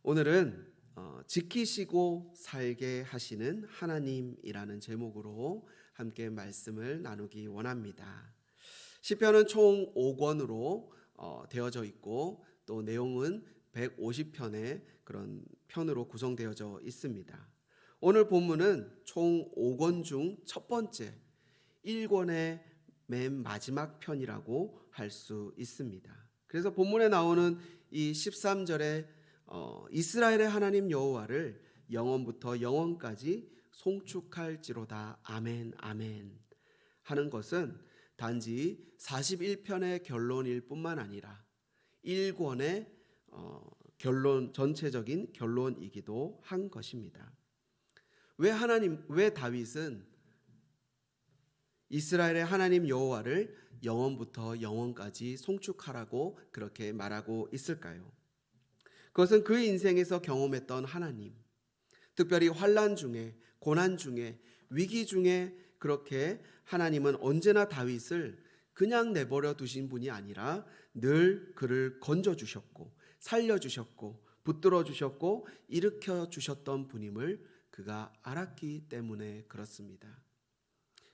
오늘은 지키시고 살게 하시는 하나님이라는 제목으로 함께 말씀을 나누기 원합니다. 시편은 총 5권으로 되어져 있고 또 내용은 150편의 그런 편으로 구성되어져 있습니다. 오늘 본문은 총 5권 중 첫 번째 1권의 맨 마지막 편이라고 할 수 있습니다. 그래서 본문에 나오는 이 13절에 이스라엘의 하나님 여호와를 영원부터 영원까지 송축할지로다 아멘 아멘 하는 것은 단지 41편의 결론일 뿐만 아니라 1권의 결론, 전체적인 결론이기도 한 것입니다. 왜 다윗은 이스라엘의 하나님 여호와를 영원부터 영원까지 송축하라고 그렇게 말하고 있을까요? 그것은 그 인생에서 경험했던 하나님, 특별히 환난 중에, 고난 중에, 위기 중에 그렇게 하나님은 언제나 다윗을 그냥 내버려 두신 분이 아니라 늘 그를 건져주셨고 살려주셨고 붙들어 주셨고 일으켜 주셨던 분임을 그가 알았기 때문에 그렇습니다.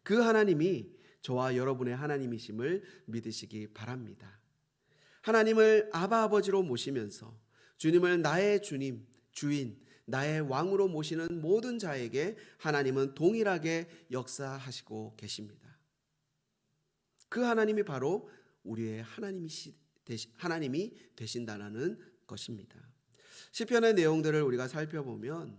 그 하나님이 저와 여러분의 하나님이심을 믿으시기 바랍니다. 하나님을 아바 아버지로 모시면서 주님을 나의 주님, 주인, 나의 왕으로 모시는 모든 자에게 하나님은 동일하게 역사하시고 계십니다. 그 하나님이 바로 우리의 하나님이 되신다는 것입니다. 시편의 내용들을 우리가 살펴보면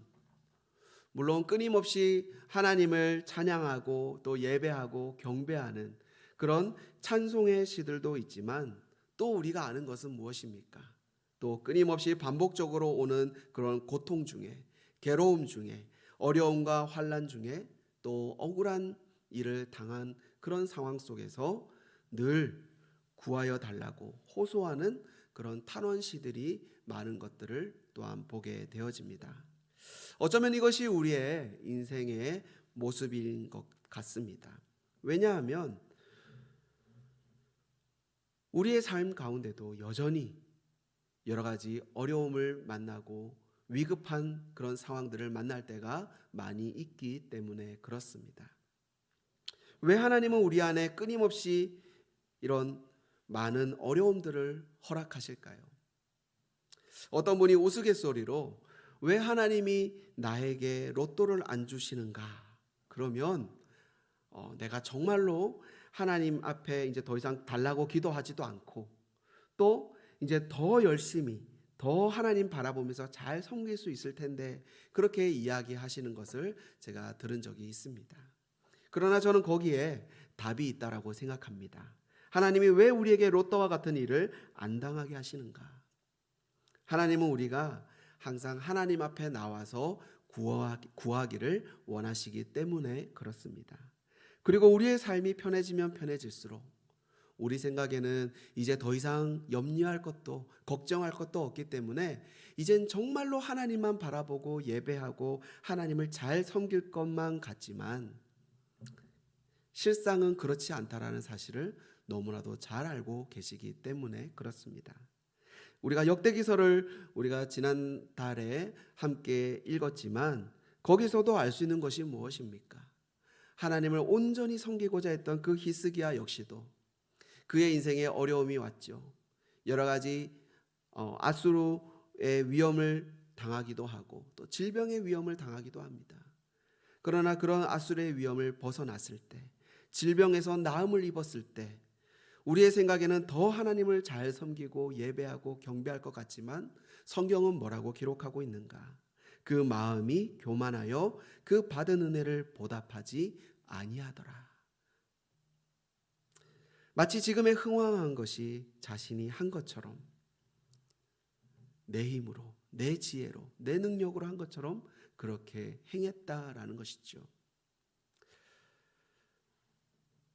물론 끊임없이 하나님을 찬양하고 또 예배하고 경배하는 그런 찬송의 시들도 있지만 또 우리가 아는 것은 무엇입니까? 또 끊임없이 반복적으로 오는 그런 고통 중에, 괴로움 중에, 어려움과 환난 중에 또 억울한 일을 당한 그런 상황 속에서 늘 구하여 달라고 호소하는 그런 탄원시들이 많은 것들을 또한 보게 되어집니다. 어쩌면 이것이 우리의 인생의 모습인 것 같습니다. 왜냐하면 우리의 삶 가운데도 여전히 여러 가지 어려움을 만나고 위급한 그런 상황들을 만날 때가 많이 있기 때문에 그렇습니다. 왜 하나님은 우리 안에 끊임없이 이런 많은 어려움들을 허락하실까요? 어떤 분이 우스갯소리로 왜 하나님이 나에게 로또를 안 주시는가? 그러면 내가 정말로 하나님 앞에 이제 더 이상 달라고 기도하지도 않고 또 이제 더 열심히 더 하나님 바라보면서 잘 섬길 수 있을 텐데 그렇게 이야기하시는 것을 제가 들은 적이 있습니다. 그러나 저는 거기에 답이 있다라고 생각합니다. 하나님이 왜 우리에게 로또와 같은 일을 안 당하게 하시는가? 하나님은 우리가 항상 하나님 앞에 나와서 구하기를 원하시기 때문에 그렇습니다. 그리고 우리의 삶이 편해지면 편해질수록 우리 생각에는 이제 더 이상 염려할 것도 걱정할 것도 없기 때문에 이젠 정말로 하나님만 바라보고 예배하고 하나님을 잘 섬길 것만 같지만 실상은 그렇지 않다라는 사실을 너무나도 잘 알고 계시기 때문에 그렇습니다. 우리가 역대기서를 우리가 지난달에 함께 읽었지만 거기서도 알 수 있는 것이 무엇입니까? 하나님을 온전히 섬기고자 했던 그 히스기야 역시도 그의 인생에 어려움이 왔죠. 여러 가지 아수르의 위험을 당하기도 하고 또 질병의 위험을 당하기도 합니다. 그러나 그런 아수르의 위험을 벗어났을 때, 질병에서 나음을 입었을 때 우리의 생각에는 더 하나님을 잘 섬기고 예배하고 경배할 것 같지만 성경은 뭐라고 기록하고 있는가? 그 마음이 교만하여 그 받은 은혜를 보답하지 아니하더라. 마치 지금의 흥황한 것이 자신이 한 것처럼 내 힘으로, 내 지혜로, 내 능력으로 한 것처럼 그렇게 행했다라는 것이죠.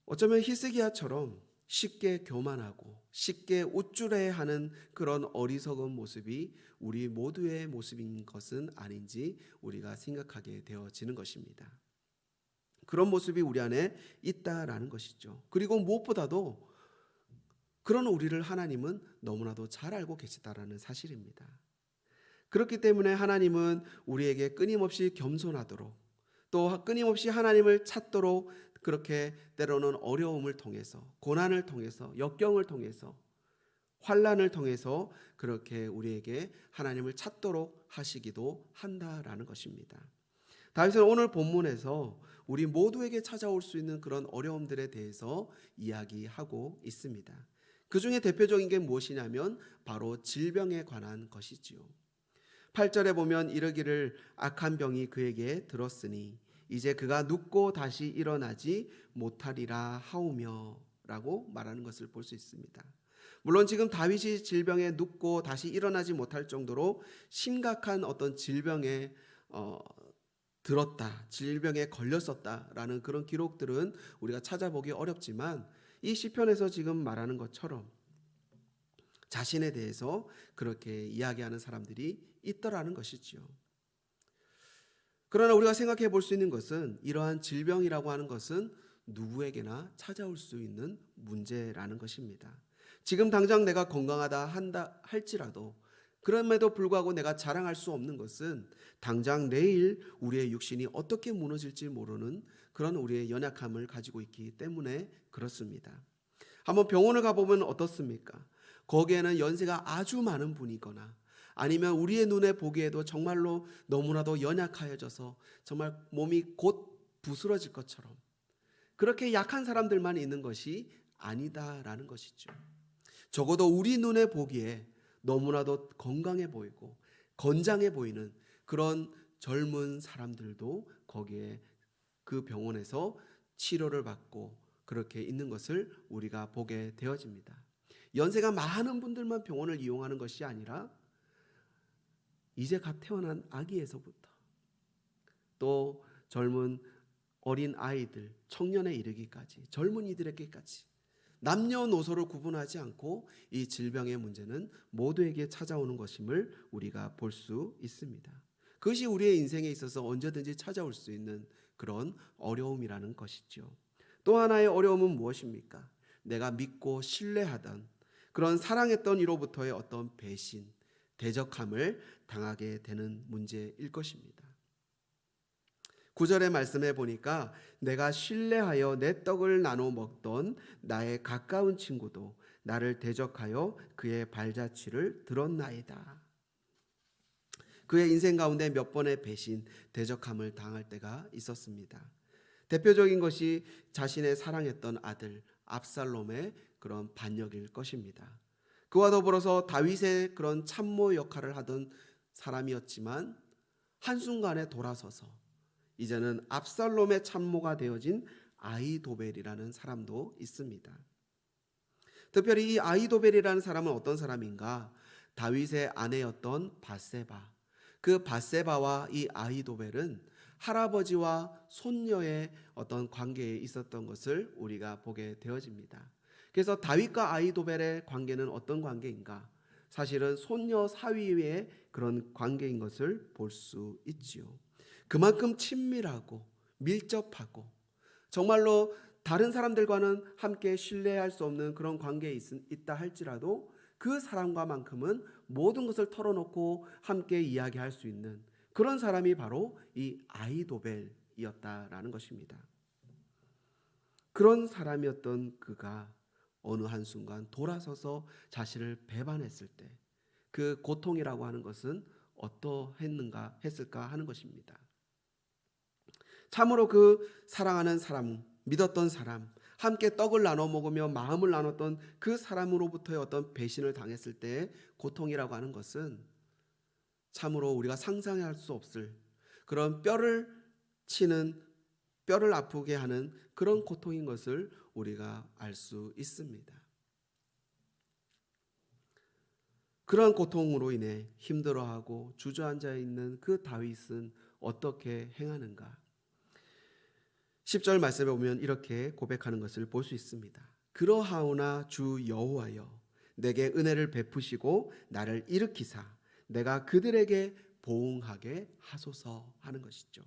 어쩌면 히스기야처럼 쉽게 교만하고 쉽게 우쭐해하는 그런 어리석은 모습이 우리 모두의 모습인 것은 아닌지 우리가 생각하게 되어지는 것입니다. 그런 모습이 우리 안에 있다라는 것이죠. 그리고 무엇보다도 그런 우리를 하나님은 너무나도 잘 알고 계시다라는 사실입니다. 그렇기 때문에 하나님은 우리에게 끊임없이 겸손하도록, 또 끊임없이 하나님을 찾도록, 그렇게 때로는 어려움을 통해서, 고난을 통해서, 역경을 통해서, 환난을 통해서 그렇게 우리에게 하나님을 찾도록 하시기도 한다라는 것입니다. 다윗은 오늘 본문에서 우리 모두에게 찾아올 수 있는 그런 어려움들에 대해서 이야기하고 있습니다. 그 중에 대표적인 게 무엇이냐면 바로 질병에 관한 것이지요. 8절에 보면 이르기를 악한 병이 그에게 들었으니 이제 그가 눕고 다시 일어나지 못하리라 하오며 라고 말하는 것을 볼 수 있습니다. 물론 지금 다윗이 질병에 눕고 다시 일어나지 못할 정도로 심각한 어떤 질병에 들었다, 질병에 걸렸었다라는 그런 기록들은 우리가 찾아보기 어렵지만 이 시편에서 지금 말하는 것처럼 자신에 대해서 그렇게 이야기하는 사람들이 있더라는 것이지요. 그러나 우리가 생각해 볼 수 있는 것은 이러한 질병이라고 하는 것은 누구에게나 찾아올 수 있는 문제라는 것입니다. 지금 당장 내가 건강하다 한다 할지라도 그럼에도 불구하고 내가 자랑할 수 없는 것은 당장 내일 우리의 육신이 어떻게 무너질지 모르는 그런 우리의 연약함을 가지고 있기 때문에 그렇습니다. 한번 병원을 가보면 어떻습니까? 거기에는 연세가 아주 많은 분이거나 아니면 우리의 눈에 보기에도 정말로 너무나도 연약하여져서 정말 몸이 곧 부스러질 것처럼 그렇게 약한 사람들만 있는 것이 아니다라는 것이죠. 적어도 우리 눈에 보기에 너무나도 건강해 보이고 건장해 보이는 그런 젊은 사람들도 거기에 그 병원에서 치료를 받고 그렇게 있는 것을 우리가 보게 되어집니다. 연세가 많은 분들만 병원을 이용하는 것이 아니라 이제 갓 태어난 아기에서부터 또 젊은 어린 아이들, 청년에 이르기까지 젊은이들에게까지 남녀노소를 구분하지 않고 이 질병의 문제는 모두에게 찾아오는 것임을 우리가 볼 수 있습니다. 그것이 우리의 인생에 있어서 언제든지 찾아올 수 있는 그런 어려움이라는 것이죠. 또 하나의 어려움은 무엇입니까? 내가 믿고 신뢰하던 그런 사랑했던 이로부터의 어떤 배신, 대적함을 당하게 되는 문제일 것입니다. 9절의 말씀에 보니까 내가 신뢰하여 내 떡을 나눠 먹던 나의 가까운 친구도 나를 대적하여 그의 발자취를 들었나이다. 그의 인생 가운데 몇 번의 배신, 대적함을 당할 때가 있었습니다. 대표적인 것이 자신의 사랑했던 아들 압살롬의 그런 반역일 것입니다. 그와 더불어서 다윗의 그런 참모 역할을 하던 사람이었지만 한순간에 돌아서서 이제는 압살롬의 참모가 되어진 아히도벨이라는 사람도 있습니다. 특별히 이 아히도벨이라는 사람은 어떤 사람인가? 다윗의 아내였던 밧세바. 그 밧세바와 이 아히도벨은 할아버지와 손녀의 어떤 관계에 있었던 것을 우리가 보게 되어집니다. 그래서 다윗과 아히도벨의 관계는 어떤 관계인가? 사실은 손녀 사위의 그런 관계인 것을 볼 수 있지요. 그만큼 친밀하고 밀접하고 정말로 다른 사람들과는 함께 신뢰할 수 없는 그런 관계에 있다 할지라도 그 사람과만큼은 모든 것을 털어놓고 함께 이야기할 수 있는 그런 사람이 바로 이 아히도벨이었다라는 것입니다. 그런 사람이었던 그가 어느 한순간 돌아서서 자신을 배반했을 때 그 고통이라고 하는 것은 어떠했는가 했을까 하는 것입니다. 참으로 그 사랑하는 사람, 믿었던 사람, 함께 떡을 나눠 먹으며 마음을 나눴던 그 사람으로부터의 어떤 배신을 당했을 때의 고통이라고 하는 것은 참으로 우리가 상상할 수 없을 그런 뼈를 아프게 하는 그런 고통인 것을 우리가 알 수 있습니다. 그러한 고통으로 인해 힘들어하고 주저앉아 있는 그 다윗은 어떻게 행하는가? 10절 말씀에 보면 이렇게 고백하는 것을 볼 수 있습니다. 그러하오나 주 여호와여 내게 은혜를 베푸시고 나를 일으키사 내가 그들에게 보응하게 하소서 하는 것이죠.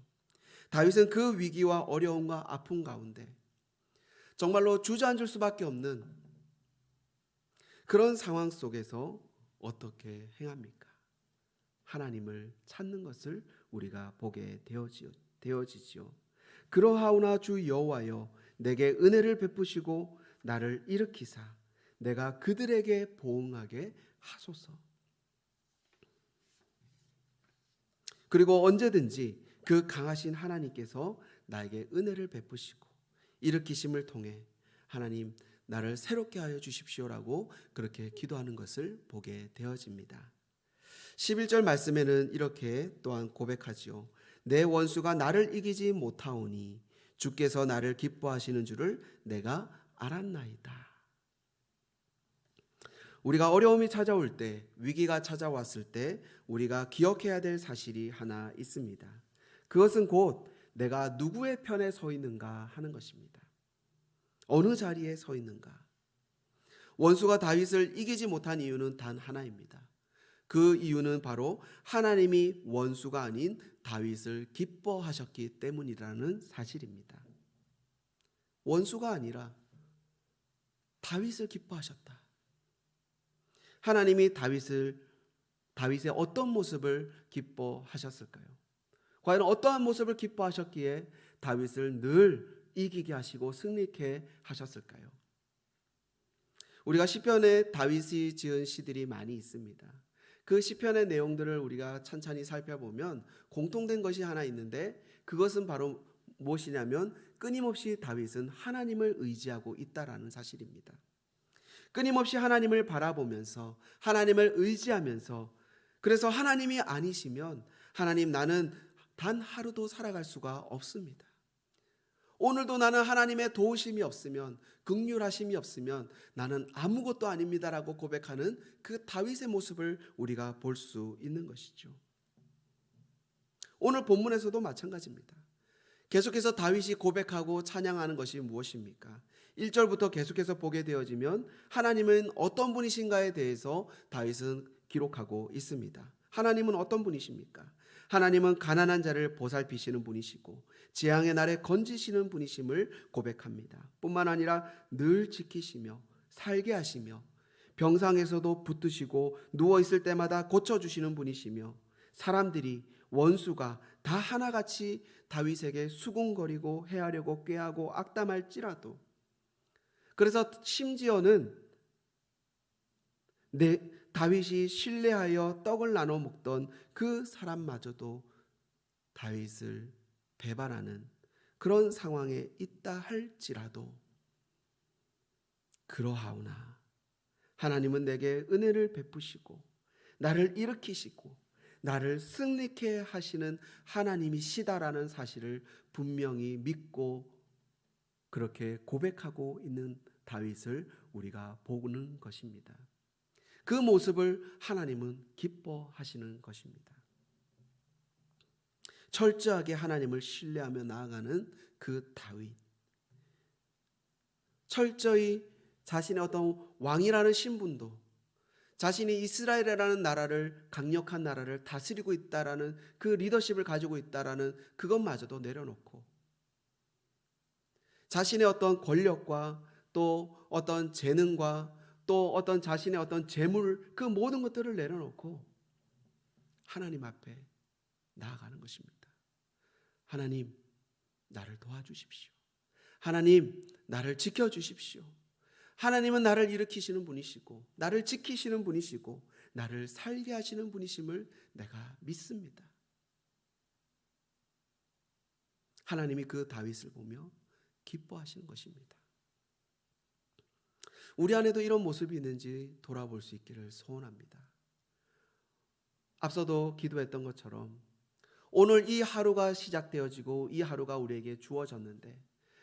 다윗은 그 위기와 어려움과 아픔 가운데 정말로 주저앉을 수밖에 없는 그런 상황 속에서 어떻게 행합니까? 하나님을 찾는 것을 우리가 보게 되어지지요. 그러하오나 주 여호와여 내게 은혜를 베푸시고 나를 일으키사 내가 그들에게 보응하게 하소서. 그리고 언제든지 그 강하신 하나님께서 나에게 은혜를 베푸시고 일으키심을 통해 하나님 나를 새롭게 하여 주십시오라고 그렇게 기도하는 것을 보게 되어집니다. 11절 말씀에는 이렇게 또한 고백하지요. 내 원수가 나를 이기지 못하오니 주께서 나를 기뻐하시는 줄을 내가 알았나이다. 우리가 어려움이 찾아올 때, 위기가 찾아왔을 때 우리가 기억해야 될 사실이 하나 있습니다. 그것은 곧 내가 누구의 편에 서 있는가 하는 것입니다. 어느 자리에 서 있는가. 원수가 다윗을 이기지 못한 이유는 단 하나입니다. 그 이유는 바로 하나님이 원수가 아닌 다윗을 기뻐하셨기 때문이라는 사실입니다. 원수가 아니라 다윗을 기뻐하셨다. 하나님이 다윗의 어떤 모습을 기뻐하셨을까요? 과연 어떠한 모습을 기뻐하셨기에 다윗을 늘 이기게 하시고 승리케 하셨을까요? 우리가 시편에 다윗이 지은 시들이 많이 있습니다. 그 시편의 내용들을 우리가 천천히 살펴보면 공통된 것이 하나 있는데 그것은 바로 무엇이냐면 끊임없이 다윗은 하나님을 의지하고 있다라는 사실입니다. 끊임없이 하나님을 바라보면서 하나님을 의지하면서 그래서 하나님이 아니시면 하나님 나는 단 하루도 살아갈 수가 없습니다. 오늘도 나는 하나님의 도우심이 없으면 긍휼하심이 없으면 나는 아무것도 아닙니다라고 고백하는 그 다윗의 모습을 우리가 볼 수 있는 것이죠. 오늘 본문에서도 마찬가지입니다. 계속해서 다윗이 고백하고 찬양하는 것이 무엇입니까? 1절부터 계속해서 보게 되어지면 하나님은 어떤 분이신가에 대해서 다윗은 기록하고 있습니다. 하나님은 어떤 분이십니까? 하나님은 가난한 자를 보살피시는 분이시고 재앙의 날에 건지시는 분이심을 고백합니다. 뿐만 아니라 늘 지키시며 살게 하시며 병상에서도 붙드시고 누워있을 때마다 고쳐주시는 분이시며 사람들이 원수가 다 하나같이 다윗에게 수군거리고 해하려고 꾀하고 악담할지라도 그래서 심지어는 다윗이 신뢰하여 떡을 나눠 먹던 그 사람마저도 다윗을 배반하는 그런 상황에 있다 할지라도 그러하오나 하나님은 내게 은혜를 베푸시고 나를 일으키시고 나를 승리케 하시는 하나님이시다라는 사실을 분명히 믿고 그렇게 고백하고 있는 다윗을 우리가 보는 것입니다. 그 모습을 하나님은 기뻐하시는 것입니다. 철저하게 하나님을 신뢰하며 나아가는 그 다윗. 철저히 자신의 어떤 왕이라는 신분도 자신이 이스라엘이라는 나라를 강력한 나라를 다스리고 있다라는 그 리더십을 가지고 있다라는 그것마저도 내려놓고 자신의 어떤 권력과 또 어떤 재능과 또 어떤 자신의 어떤 재물 그 모든 것들을 내려놓고 하나님 앞에 나아가는 것입니다. 하나님 나를 도와주십시오. 하나님 나를 지켜주십시오. 하나님은 나를 일으키시는 분이시고 나를 지키시는 분이시고 나를 살게 하시는 분이심을 내가 믿습니다. 하나님이 그 다윗을 보며 기뻐하시는 것입니다. 우리 안에도 이런 모습이 있는지 돌아볼 수 있기를 소원합니다. 앞서도 기도했던 것처럼 오늘 이 하루가 시작되어지고 이 하루가 우리에게 주어졌는데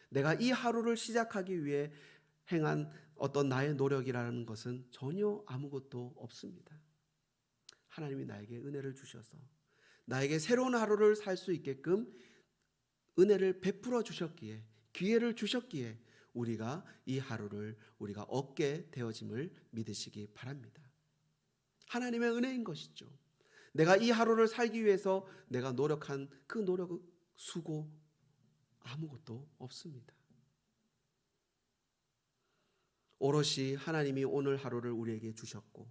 내가 이 하루를 시작하기 위해 행한 어떤 나의 노력이라는 것은 전혀 아무것도 없습니다. 하나님이 나에게 은혜를 주셔서 나에게 새로운 하루를 살 수 있게끔 은혜를 베풀어 주셨기에 기회를 주셨기에 우리가 이 하루를 우리가 얻게 되어짐을 믿으시기 바랍니다. 하나님의 은혜인 것이죠. 내가 이 하루를 살기 위해서 내가 노력한 그 노력, 수고 아무것도 없습니다. 오롯이 하나님이 오늘 하루를 우리에게 주셨고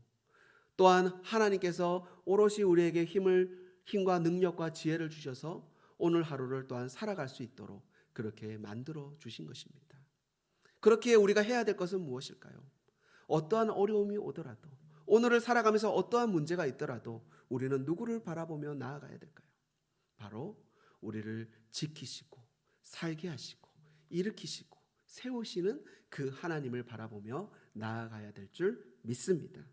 또한 하나님께서 오롯이 우리에게 힘과 능력과 지혜를 주셔서 오늘 하루를 또한 살아갈 수 있도록 그렇게 만들어 주신 것입니다. 그렇게 우리가 해야 될 것은 무엇일까요? 어떠한 어려움이 오더라도, 오늘을 살아가면서 어떠한 문제가 있더라도 우리는 누구를 바라보며 나아가야 될까요? 바로 우리를 지키시고 살게 하시고 일으키시고 세우시는 그 하나님을 바라보며 나아가야 될 줄 믿습니다.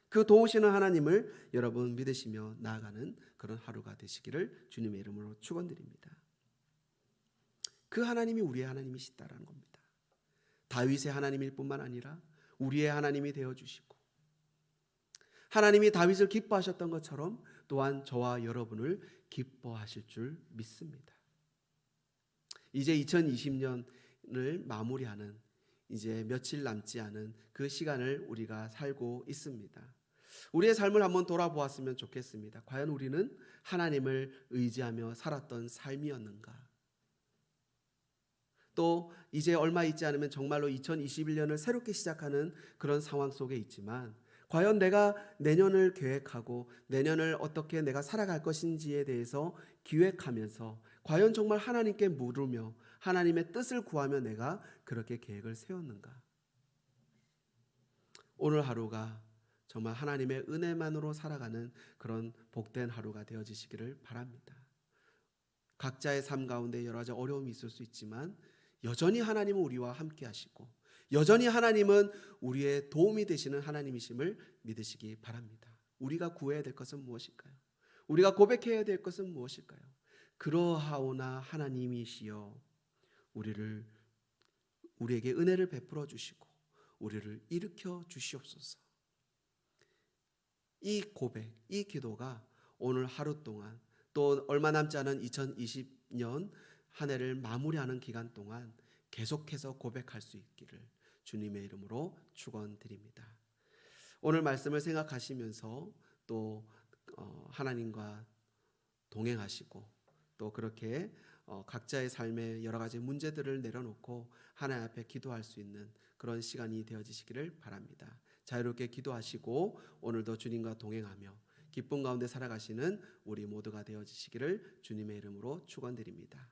그 도우시는 하나님을 여러분 믿으시며 나아가는 그런 하루가 되시기를 주님의 이름으로 축원드립니다. 그 하나님이 우리의 하나님이시다라는 겁니다. 다윗의 하나님일 뿐만 아니라 우리의 하나님이 되어주시고, 하나님이 다윗을 기뻐하셨던 것처럼 또한 저와 여러분을 기뻐하실 줄 믿습니다. 이제 2020년을 마무리하는 이제 며칠 남지 않은 그 시간을 우리가 살고 있습니다. 우리의 삶을 한번 돌아보았으면 좋겠습니다. 과연 우리는 하나님을 의지하며 살았던 삶이었는가? 또 이제 얼마 있지 않으면 정말로 2021년을 새롭게 시작하는 그런 상황 속에 있지만, 과연 내가 내년을 계획하고 내년을 어떻게 내가 살아갈 것인지에 대해서 기획하면서 과연 정말 하나님께 물으며 하나님의 뜻을 구하며 내가 그렇게 계획을 세웠는가? 오늘 하루가 정말 하나님의 은혜만으로 살아가는 그런 복된 하루가 되어지시기를 바랍니다. 각자의 삶 가운데 여러 가지 어려움이 있을 수 있지만 여전히 하나님은 우리와 함께 하시고 여전히 하나님은 우리의 도움이 되시는 하나님이심을 믿으시기 바랍니다. 우리가 구해야 될 것은 무엇일까요? 우리가 고백해야 될 것은 무엇일까요? 그러하오나 하나님이시여 우리에게 은혜를 베풀어 주시고 우리를 일으켜 주시옵소서. 이 고백, 이 기도가 오늘 하루 동안 또 얼마 남지 않은 2020년 한 해를 마무리하는 기간 동안 계속해서 고백할 수 있기를 주님의 이름으로 축원드립니다. 오늘 말씀을 생각하시면서 또 하나님과 동행하시고 또 그렇게 각자의 삶의 여러 가지 문제들을 내려놓고 하나님 앞에 기도할 수 있는 그런 시간이 되어지시기를 바랍니다. 자유롭게 기도하시고 오늘도 주님과 동행하며 기쁨 가운데 살아가시는 우리 모두가 되어지시기를 주님의 이름으로 축원드립니다.